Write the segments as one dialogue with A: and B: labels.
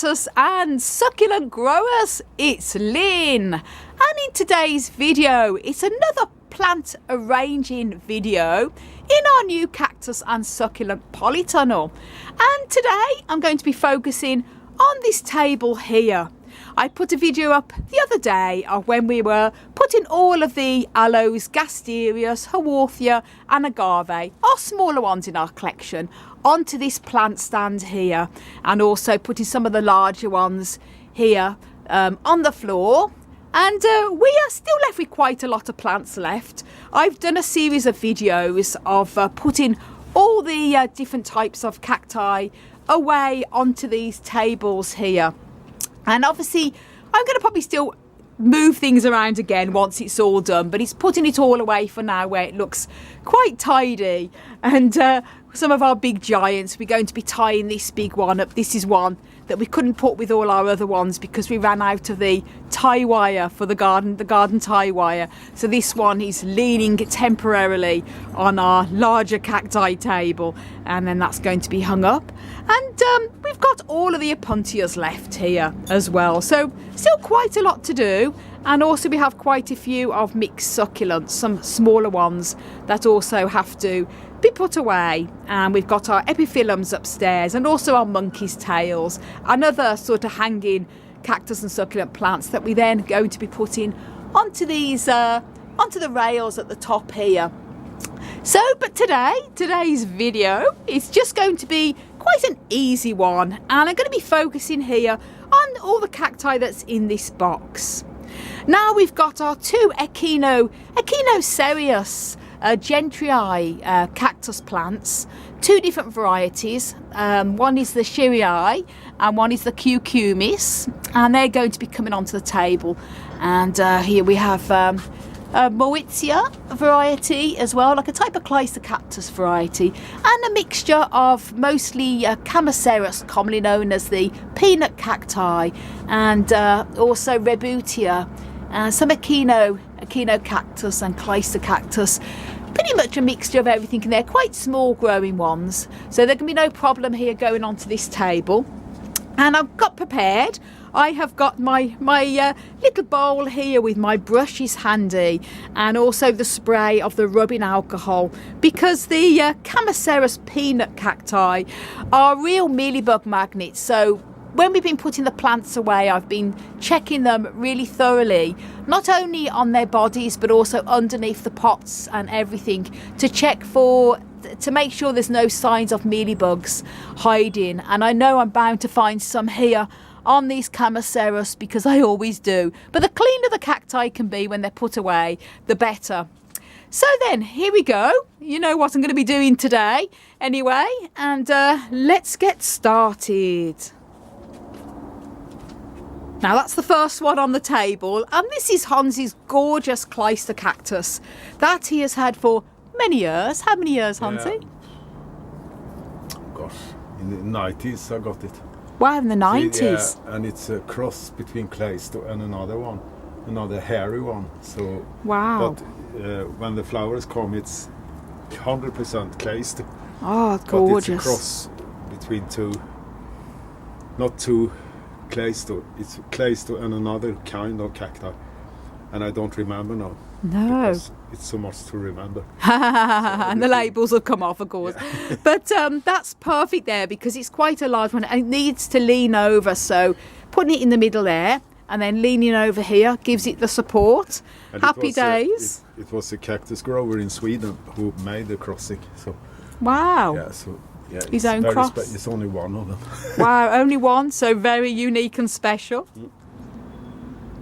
A: cactus and succulent growers, it's Lynn, and in today's video it's another plant arranging video in our new cactus and succulent polytunnel. And today I'm going to be focusing on this table here. I put a video up the other day of when we were putting all of the aloes, gasterias, haworthia and agave, our smaller ones in our collection, onto this plant stand here, and also putting some of the larger ones here on the floor. And we are still left with quite a lot of plants left. I've done a series of videos of putting all the different types of cacti away onto these tables here. And obviously I'm going to probably still move things around again once it's all done, but it's putting it all away for now where it looks quite tidy. And some of our big giants, we're going to be tying this big one up. This is one that we couldn't put with all our other ones because we ran out of the tie wire for the garden tie wire. So this one is leaning temporarily on our larger cacti table, and then that's going to be hung up. And we've got all of the opuntias left here as well, so still quite a lot to do. And also we have quite a few of mixed succulents, some smaller ones that also have to be put away. And we've got our epiphyllums upstairs, and also our monkey's tails and other sort of hanging cactus and succulent plants that we then going to be putting onto these onto the rails at the top here. So, but today's video is just going to be quite an easy one, and I'm going to be focusing here on all the cacti that's in this box. Now we've got our two Echinocereus gentrii cactus plants, two different varieties. One is the Shirii and one is the Cucumis, and they're going to be coming onto the table. And here we have a Rebutia variety as well, like a type of Cleistocactus variety, and a mixture of mostly Echinocereus, commonly known as the peanut cacti, and also Rebutia, some Echinocactus and Cleistocactus. Pretty much a mixture of everything, and they're quite small growing ones, so there can be no problem here going onto this table. And I've got prepared, I have got my little bowl here with my brushes handy, and also the spray of the rubbing alcohol, because the Echinocereus peanut cacti are real mealybug magnets. So when we've been putting the plants away, I've been checking them really thoroughly, not only on their bodies but also underneath the pots and everything, to make sure there's no signs of mealybugs hiding. And I know I'm bound to find some here on these Echinocereus, because I always do. But the cleaner the cacti can be when they're put away, the better. So then, here we go. You know what I'm going to be doing today anyway, and let's get started. Now that's the first one on the table, and this is Hans's gorgeous Cleistocactus that he has had for many years. How many years, Hansi?
B: Gosh, in the 90s I got it.
A: Wow, in the 90s.
B: Yeah, and it's a cross between Cleisto and another hairy one. So
A: wow.
B: But when the flowers come, it's 100% Cleisto.
A: Oh, gorgeous.
B: But it's a cross between not two Cleisto. It's Cleisto and another kind of cacti, and I don't remember now.
A: No,
B: because it's so much to remember.
A: And the labels will come off, of course. Yeah. But that's perfect there, because it's quite a large one and it needs to lean over. So putting it in the middle there and then leaning over here gives it the support. And happy days.
B: It was a cactus grower in Sweden who made the crossing. So
A: wow.
B: Yeah. So yeah,
A: his own cross.
B: It's only one of them.
A: Wow, only one. So very unique and special. Mm.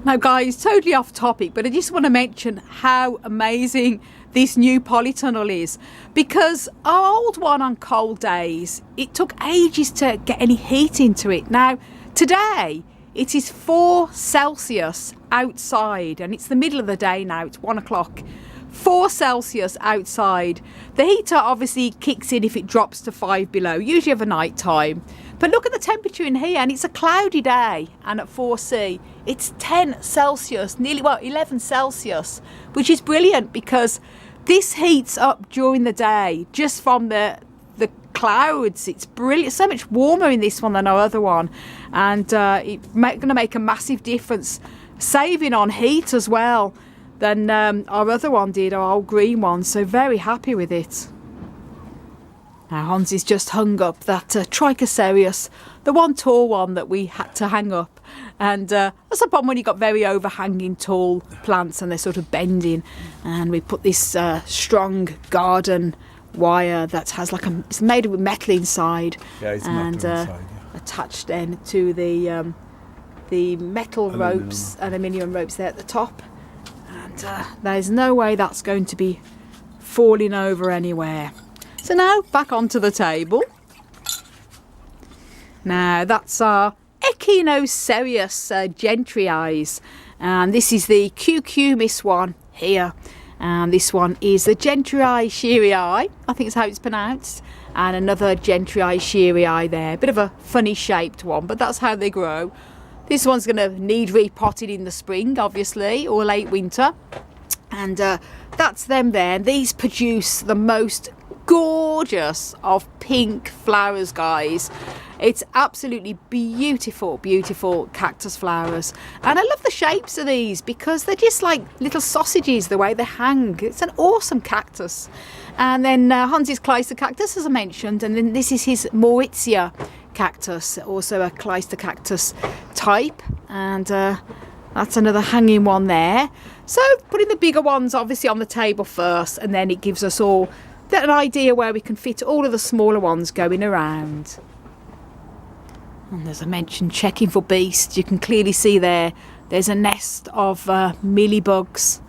A: Now guys, totally off topic, but I just want to mention how amazing this new polytunnel is, because our old one on cold days, it took ages to get any heat into it. Now today it is 4 Celsius outside, and it's the middle of the day now, it's 1 o'clock. 4 Celsius outside. The heater obviously kicks in if it drops to 5 below, usually over night time. But look at the temperature in here, and it's a cloudy day, and at 4C it's 10 Celsius, nearly 11 Celsius, which is brilliant because this heats up during the day just from the clouds. It's brilliant, so much warmer in this one than our other one, and it's going to make a massive difference, saving on heat as well than our other one did, our old green one. So very happy with it. Now Hansi's just hung up that Trichocereus, the one tall one that we had to hang up. And that's a problem when you've got very overhanging tall plants and they're sort of bending. And we put this strong garden wire that has like it's made with metal inside.
B: Yeah, it's
A: and
B: metal inside, yeah.
A: Attached then to the metal ropes, aluminium ropes there at the top. And there's no way that's going to be falling over anywhere. So now back onto the table. Now that's our Echinocereus gentrii, and this is the cucumis one here, and this one is the Gentrii shearii, I think is how it's pronounced, and another Gentrii shearii there. Bit of a funny shaped one, but that's how they grow. This one's going to need repotted in the spring, obviously, or late winter, and that's them there. And these produce the most gorgeous of pink flowers, guys. It's absolutely beautiful, beautiful cactus flowers. And I love the shapes of these because they're just like little sausages, the way they hang. It's an awesome cactus. And then Hansi's Cleistocactus, as I mentioned, and then this is his Mauritia cactus, also a Cleistocactus type. And that's another hanging one there. So putting the bigger ones obviously on the table first, and then it gives us all an idea where we can fit all of the smaller ones going around. And as I mentioned, checking for beasts, you can clearly see there's a nest of mealybugs.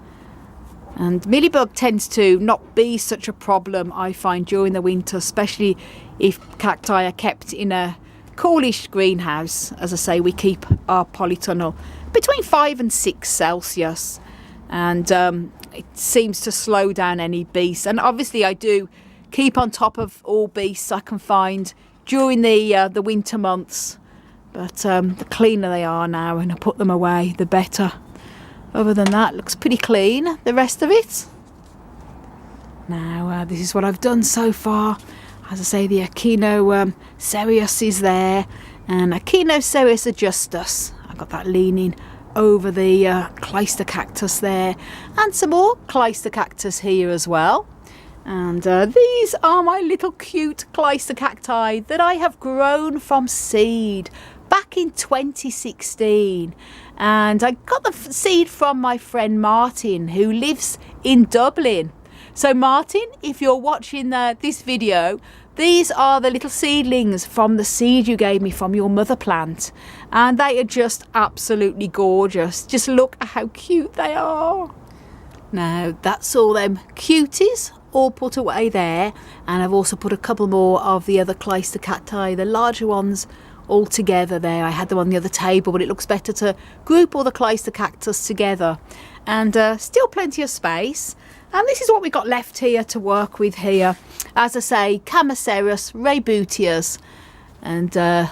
A: And mealybug tends to not be such a problem, I find, during the winter, especially if cacti are kept in a coolish greenhouse. As I say, we keep our polytunnel between 5 and 6 Celsius. And it seems to slow down any beasts. And obviously I do keep on top of all beasts I can find during the winter months, but the cleaner they are now, and I put them away, the better. Other than that, looks pretty clean, the rest of it. Now this is what I've done so far. As I say, the Echinocereus is there, and Echinocereus adjustus. I've got that leaning over the Cleistocactus there, and some more Cleistocactus here as well. And these are my little cute Cleistocacti that I have grown from seed back in 2016. And I got the seed from my friend Martin, who lives in Dublin. So Martin, if you're watching this video, these are the little seedlings from the seed you gave me from your mother plant. And they are just absolutely gorgeous. Just look at how cute they are. Now that's all them cuties all put away there, and I've also put a couple more of the other Cleistocacti, the larger ones, all together there. I had them on the other table, but it looks better to group all the Cleistocactus together. And still plenty of space. And this is what we got left here to work with here. As I say, Camacereus, Rebutias, and a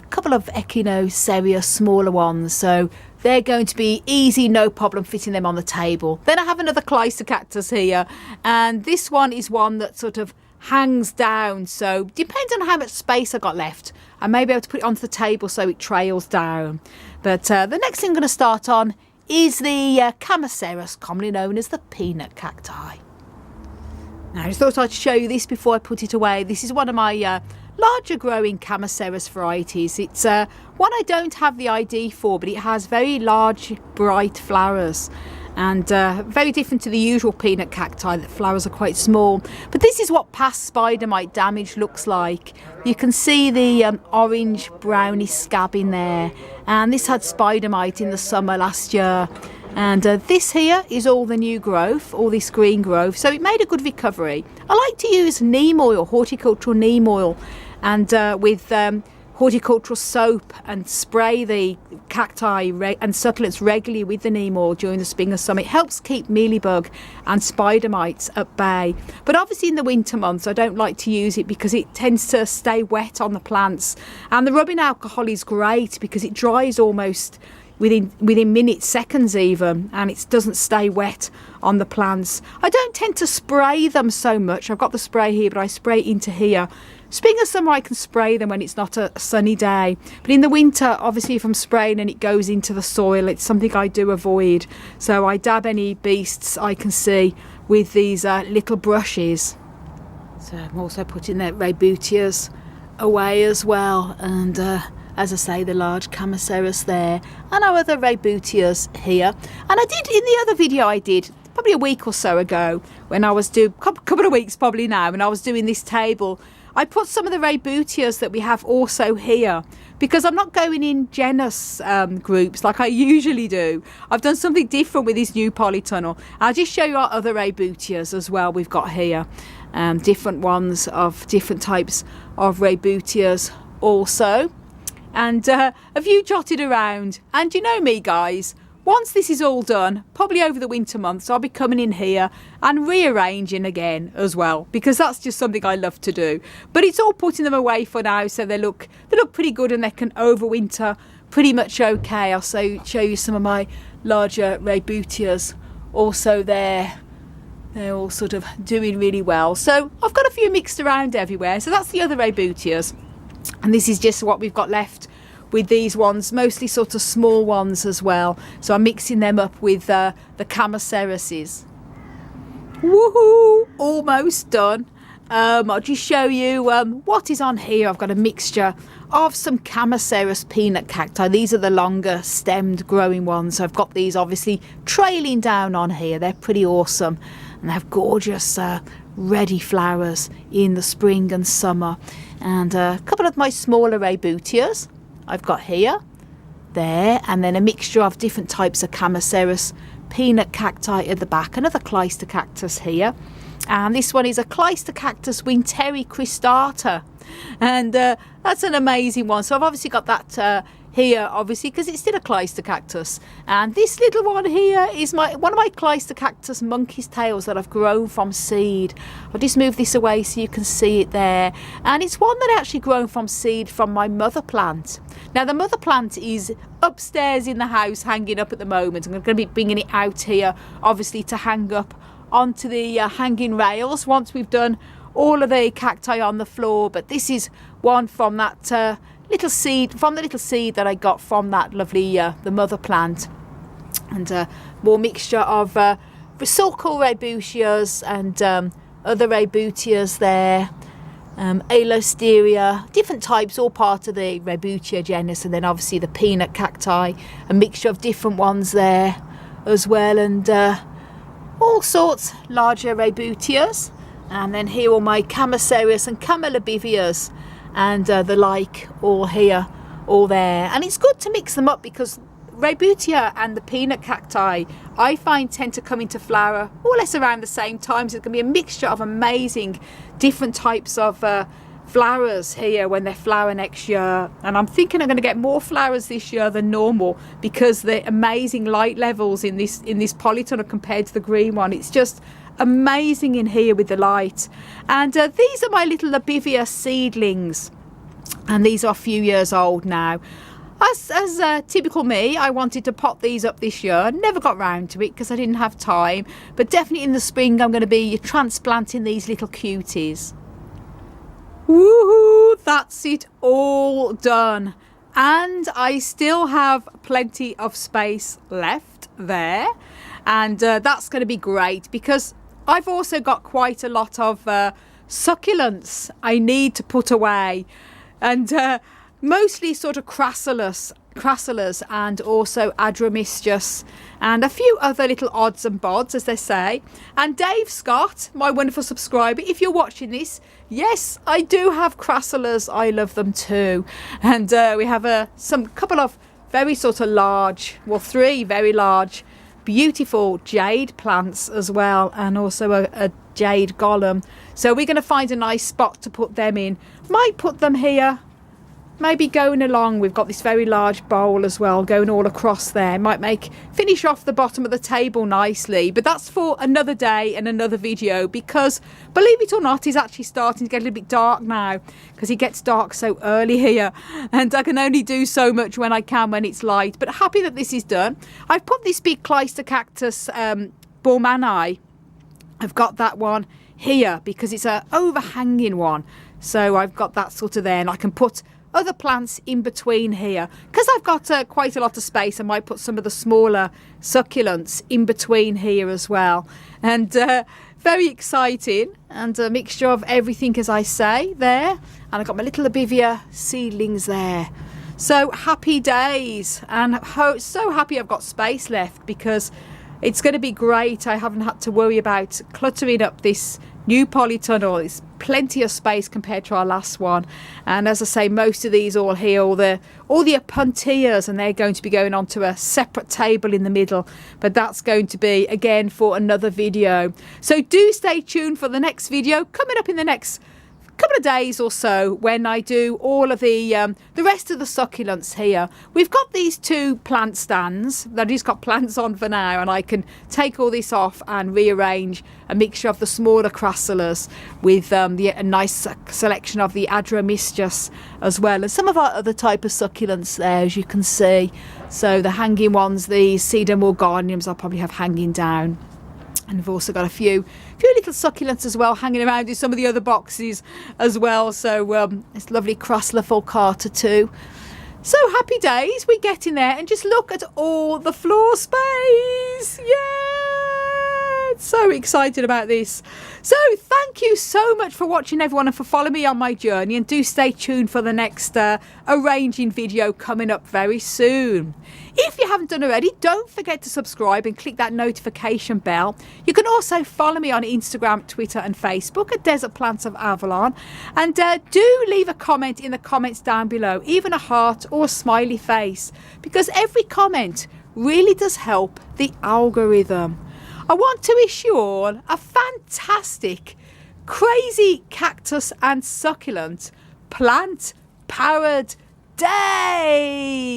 A: couple of Echinocereus smaller ones. So they're going to be easy, no problem fitting them on the table. Then I have another Cleistocactus here, and this one is one that sort of hangs down, so depends on how much space I got left. I may be able to put it onto the table so it trails down. But the next thing I'm going to start on is the Camacereus, commonly known as the peanut cacti. Now I just thought I'd show you this before I put it away. This is one of my larger growing Camacereus varieties. It's one I don't have the ID for, but it has very large bright flowers, and very different to the usual peanut cacti that flowers are quite small. But this is what past spider mite damage looks like. You can see the orange browny scab in there, and this had spider mite in the summer last year. And this here is all the new growth, all this green growth, so it made a good recovery. I like to use neem oil, horticultural neem oil, and with horticultural soap, and spray the cacti and succulents regularly with the neem oil during the spring and summer. It helps keep mealybug and spider mites at bay. But obviously in the winter months I don't like to use it because it tends to stay wet on the plants. And the rubbing alcohol is great because it dries almost within minutes, seconds even, and it doesn't stay wet on the plants. I don't tend to spray them so much. I've got the spray here, but I spray it into here. Spring and summer I can spray them when it's not a sunny day, but in the winter, obviously, if I'm spraying and it goes into the soil, it's something I do avoid. So I dab any beasts I can see with these little brushes. So I'm also putting the Rebutias away as well, and as I say, the large Echinocereus there, and our other Rebutias here. And I did, in the other video I did probably a week or so ago, when I was doing, couple of weeks probably now, when I was doing this table, I put some of the Rebutias that we have also here, because I'm not going in genus groups like I usually do. I've done something different with this new Polytunnel. I'll just show you our other Rebutias as well we've got here. Different ones of different types of Rebutias also. And a few jotted around. And you know me, guys, once this is all done, probably over the winter months, I'll be coming in here and rearranging again as well, because that's just something I love to do. But it's all putting them away for now, so they look pretty good and they can overwinter pretty much okay. I'll show you some of my larger Rebutias also there. They're all sort of doing really well. So I've got a few mixed around everywhere. So that's the other Rebutias. And this is just what we've got left with these ones, mostly sort of small ones as well. So I'm mixing them up with the Echinocereuses. Woohoo! Almost done. I'll just show you what is on here. I've got a mixture of some Echinocereus peanut cacti. These are the longer stemmed growing ones. So I've got these obviously trailing down on here. They're pretty awesome. And they have gorgeous ready flowers in the spring and summer. And a couple of my smaller Rebutias I've got here, there, and then a mixture of different types of Echinocereus peanut cacti at the back. Another Cleistocactus here, and this one is a Cleistocactus winteri cristata, and that's an amazing one. So I've obviously got that here, obviously, because it's still a Cleistocactus. And this little one here is one of my Cleistocactus monkey's tails that I've grown from seed. I'll just move this away so you can see it there. And it's one that I actually grown from seed from my mother plant. Now, the mother plant is upstairs in the house, hanging up at the moment. I'm going to be bringing it out here, obviously, to hang up onto the hanging rails once we've done all of the cacti on the floor. But this is one from that little seed that I got from that lovely the mother plant, and more mixture of Succulent Rebutias and other Rebutias there, Alosteria, different types, all part of the Rebutia genus, and then obviously the peanut cacti, a mixture of different ones there as well, and all sorts larger Rebutias, and then here all my Echinocereus and Camellibivias and the like, all here, all there. And it's good to mix them up, because Rebutia and the peanut cacti, I find, tend to come into flower more or less around the same time. So it's going to be a mixture of amazing different types of flowers here when they flower next year. And I'm thinking I'm going to get more flowers this year than normal, because the amazing light levels in this Polytunnel compared to the green one, it's just amazing in here with the light. And these are my little Labivia seedlings, and these are a few years old now. As typical me, I wanted to pot these up this year. Never got round to it because I didn't have time, but definitely in the spring I'm going to be transplanting these little cuties. Woohoo! That's it all done, and I still have plenty of space left there, and that's going to be great, because I've also got quite a lot of succulents I need to put away, and mostly sort of crassulus and also Adramystus and a few other little odds and bods, as they say. And Dave Scott, my wonderful subscriber, if you're watching this, yes, I do have crassulus. I love them too. And we have some couple of very sort of large, well, 3 very large, beautiful jade plants as well, and also a jade golem. So we're going to find a nice spot to put them in. Might put them here, maybe going along, we've got this very large bowl as well going all across there. Might finish off the bottom of the table nicely, but that's for another day and another video, because believe it or not, it's actually starting to get a little bit dark now, because it gets dark so early here, and I can only do so much when I can when it's light. But happy that this is done. I've put this big Cleistocactus Bormani, I've got that one here because it's a overhanging one, so I've got that sort of there, and I can put other plants in between here because I've got quite a lot of space. I might put some of the smaller succulents in between here as well, and very exciting, and a mixture of everything, as I say there. And I've got my little Rebutia seedlings there. So happy days, and so happy I've got space left, because it's going to be great. I haven't had to worry about cluttering up this new polytunnel. It's plenty of space compared to our last one. And as I say, most of these all here, all the Opuntias, and they're going to be going onto a separate table in the middle. But that's going to be, again, for another video. So do stay tuned for the next video coming up in the next couple of days or so, when I do all of the rest of the succulents here. We've got these two plant stands that I've just got plants on for now, and I can take all this off and rearrange a mixture of the smaller crassulas with a nice selection of the Adramystus as well, and some of our other type of succulents there, as you can see. So the hanging ones, the cedar morganiums, I'll probably have hanging down. And I've also got a few little succulents as well hanging around in some of the other boxes as well. So it's lovely Crassula fulcata too. So happy days, we get in there and just look at all the floor space. Yeah, so excited about this. So thank you so much for watching, everyone, and for following me on my journey, and do stay tuned for the next arranging video coming up very soon. If you haven't done already, don't forget to subscribe and click that notification bell. You can also follow me on Instagram, Twitter and Facebook at Desert Plants of Avalon. And do leave a comment in the comments down below, even a heart or a smiley face, because every comment really does help the algorithm. I want to wish you all a fantastic, crazy cactus and succulent plant-powered day.